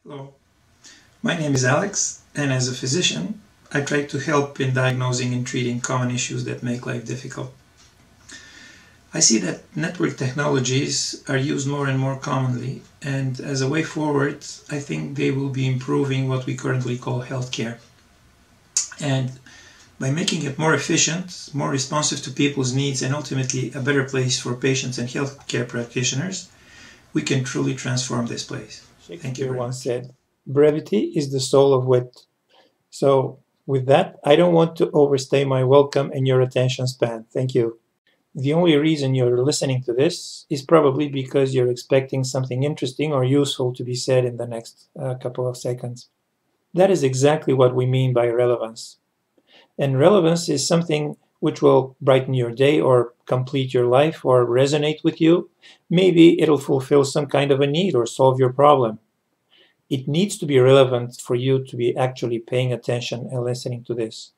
Hello, my name is Alex, and as a physician, I try to help in diagnosing and treating common issues that make life difficult. I see that network technologies are used more and more commonly, and as a way forward, I think they will be improving what we currently call healthcare. And by making it more efficient, more responsive to people's needs, and ultimately a better place for patients and healthcare practitioners, we can truly transform this place. Thank you very once much. said, brevity is the soul of wit. So, with that, I don't want to overstay my welcome and your attention span. Thank you. The only reason you're listening to this is probably because you're expecting something interesting or useful to be said in the next couple of seconds. That is exactly what we mean by relevance. And relevance is something which will brighten your day or complete your life or resonate with you. Maybe it'll fulfill some kind of a need or solve your problem. It needs to be relevant for you to be actually paying attention and listening to this.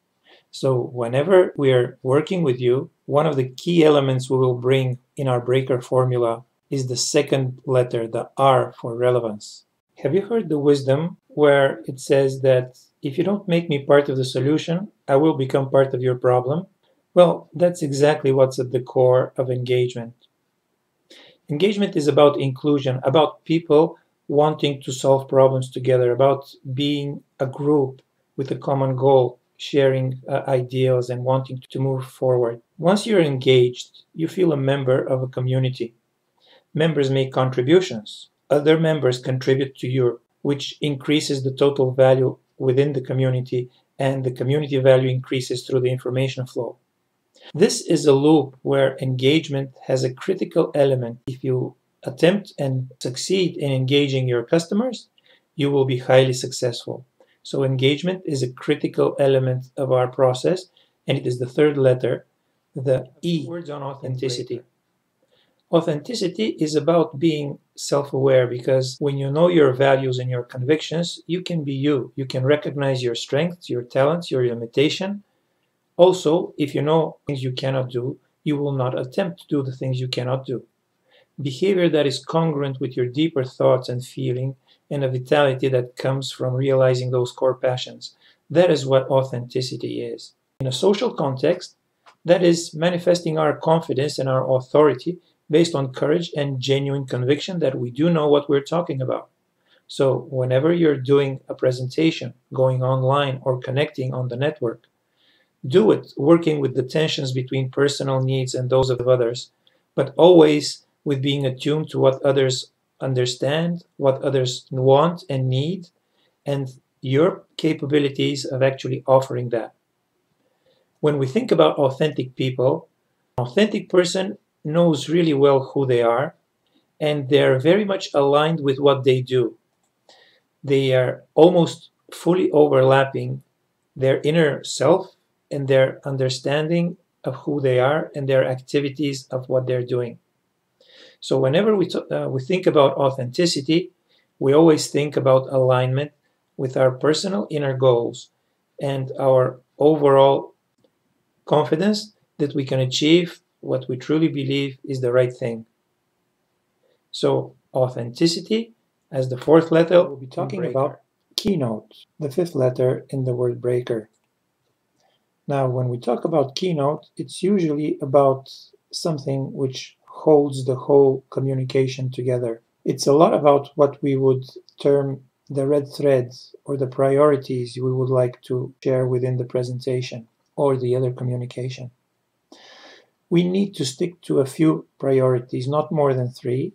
So whenever we are working with you, one of the key elements we will bring in our breaker formula is the second letter, the R for relevance. Have you heard the wisdom where it says that if you don't make me part of the solution, I will become part of your problem? Well, that's exactly what's at the core of engagement. Engagement is about inclusion, about people wanting to solve problems together, about being a group with a common goal, sharing ideas and wanting to move forward. Once you're engaged, you feel a member of a community. Members make contributions. Other members contribute to you, which increases the total value within the community, and the community value increases through the information flow. This is a loop where engagement has a critical element. If you attempt and succeed in engaging your customers, you will be highly successful. So engagement is a critical element of our process, and it is the third letter, the E, words on authenticity. Authenticity is about being self-aware, because when you know your values and your convictions, you can be you. You can recognize your strengths, your talents, your limitation. Also, if you know things you cannot do, you will not attempt to do the things you cannot do. Behavior that is congruent with your deeper thoughts and feeling, and a vitality that comes from realizing those core passions. That is what authenticity is. In a social context, that is manifesting our confidence and our authority based on courage and genuine conviction that we do know what we're talking about. So whenever you're doing a presentation, going online, or connecting on the network, do it working with the tensions between personal needs and those of others, but always with being attuned to what others understand, what others want and need, and your capabilities of actually offering that. When we think about authentic people, an authentic person knows really well who they are, and they're very much aligned with what they do. They are almost fully overlapping their inner self and their understanding of who they are and their activities of what they're doing. So whenever we think about authenticity, we always think about alignment with our personal inner goals and our overall confidence that we can achieve what we truly believe is the right thing. So authenticity, as the fourth letter, we'll be talking about keynote, the fifth letter in the word breaker. Now, when we talk about keynote, it's usually about something which holds the whole communication together. It's a lot about what we would term the red threads or the priorities we would like to share within the presentation or the other communication. We need to stick to a few priorities, not more than 3,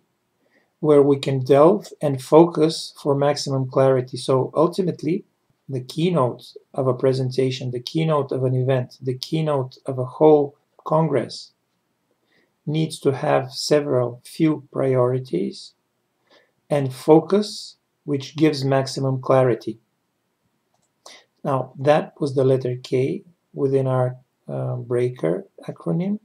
where we can delve and focus for maximum clarity. So ultimately, the keynote of a presentation, the keynote of an event, the keynote of a whole congress needs to have few priorities and focus, which gives maximum clarity. Now, that was the letter K within our breaker acronym,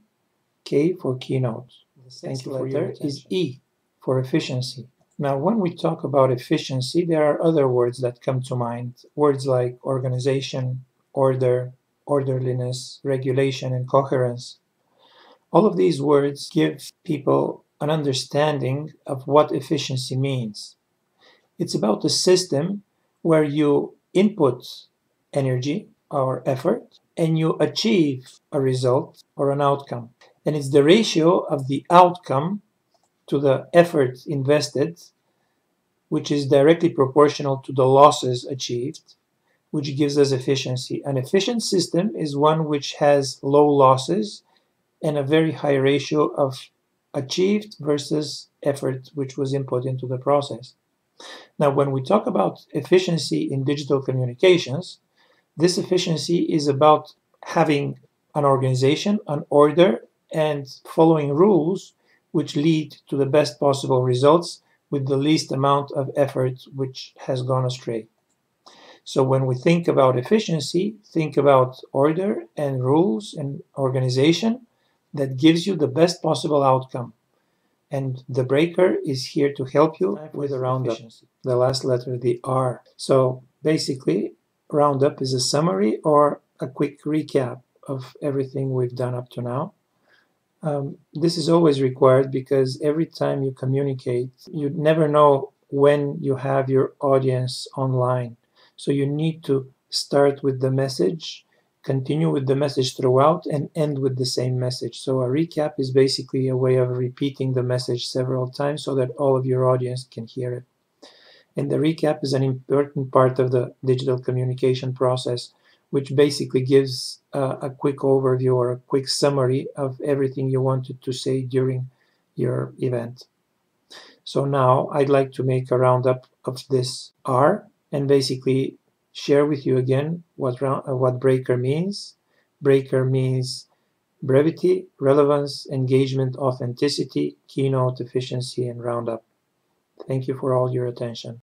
K for keynote. The sixth letter is E for efficiency. Now, when we talk about efficiency, there are other words that come to mind. Words like organization, order, orderliness, regulation, and coherence. All of these words give people an understanding of what efficiency means. It's about a system where you input energy or effort and you achieve a result or an outcome. And it's the ratio of the outcome to the effort invested, which is directly proportional to the losses achieved, which gives us efficiency. An efficient system is one which has low losses and a very high ratio of achieved versus effort which was input into the process. Now, when we talk about efficiency in digital communications, this efficiency is about having an organization, an order, and following rules which lead to the best possible results with the least amount of effort which has gone astray. So when we think about efficiency, think about order and rules and organization that gives you the best possible outcome. And the breaker is here to help you with a roundup. The last letter, the R. So basically, roundup is a summary or a quick recap of everything we've done up to now. This is always required because every time you communicate, you never know when you have your audience online. So you need to start with the message, continue with the message throughout, and end with the same message. So a recap is basically a way of repeating the message several times so that all of your audience can hear it. And the recap is an important part of the digital communication process, which basically gives a quick overview or a quick summary of everything you wanted to say during your event. So now I'd like to make a roundup of this R and basically share with you again what breaker means. Breaker means brevity, relevance, engagement, authenticity, keynote, efficiency, and roundup. Thank you for all your attention.